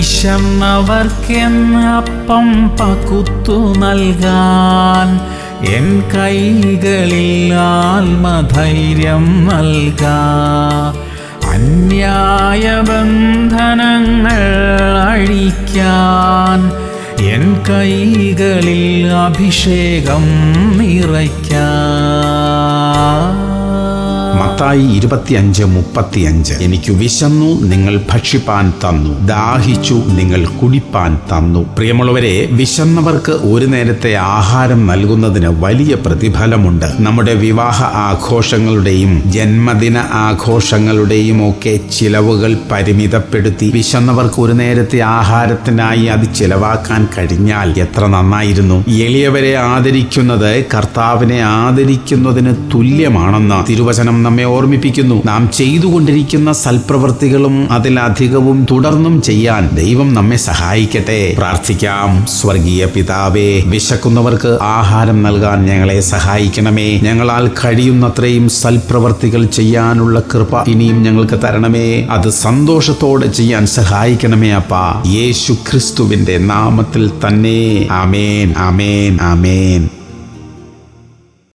വിശന്നവർക്കെന്ന് അപ്പം പകുത്തു നൽകാൻ എൻ കൈകളിൽ ആത്മധൈര്യം നൽകാ. അന്യായ ബന്ധനങ്ങൾ അഴിക്കാൻ എൻ കൈകളിൽ അഭിഷേകം നിറയ്ക്കാൻ. മത്തായി 25:35. എനിക്ക് വിശന്നു, നിങ്ങൾ ഭക്ഷിപ്പാൻ തന്നു, ദാഹിച്ചു, നിങ്ങൾ കുടിപ്പാൻ തന്നു. പ്രിയമുള്ളവരെ, വിശന്നവർക്ക് ഒരു നേരത്തെ ആഹാരം നൽകുന്നതിന് വലിയ പ്രതിഫലമുണ്ട്. നമ്മുടെ വിവാഹ ആഘോഷങ്ങളുടെയും ജന്മദിന ആഘോഷങ്ങളുടെയും ഒക്കെ ചിലവുകൾ പരിമിതപ്പെടുത്തി വിശന്നവർക്ക് ഒരു നേരത്തെ ആഹാരത്തിനായി അത് ചിലവാക്കാൻ കഴിഞ്ഞാൽ എത്ര നന്നായിരുന്നു. എളിയവരെ ആദരിക്കുന്നത് കർത്താവിനെ ആദരിക്കുന്നതിന് തുല്യമാണെന്ന് തിരുവചനം നമ്മെ ഓർമ്മിപ്പിക്കുന്നു. നാം ചെയ്തുകൊണ്ടിരിക്കുന്ന സൽപ്രവൃത്തികളും അതിലധികവും തുടർന്നും ചെയ്യാൻ ദൈവം നമ്മെ സഹായിക്കട്ടെ. പ്രാർത്ഥിക്കാം. സ്വർഗീയ പിതാവേ, വിശക്കുന്നവർക്ക് ആഹാരം നൽകാൻ ഞങ്ങളെ സഹായിക്കണമേ. ഞങ്ങളാൽ കഴിയുന്നത്രയും സൽപ്രവൃത്തികൾ ചെയ്യാനുള്ള കൃപ ഇനിയും ഞങ്ങൾക്ക് തരണമേ. അത് സന്തോഷത്തോടെ ചെയ്യാൻ സഹായിക്കണമേ അപ്പാ. യേശു ക്രിസ്തുവിന്റെ നാമത്തിൽ തന്നെ. ആമേൻ, ആമേൻ, ആമേൻ.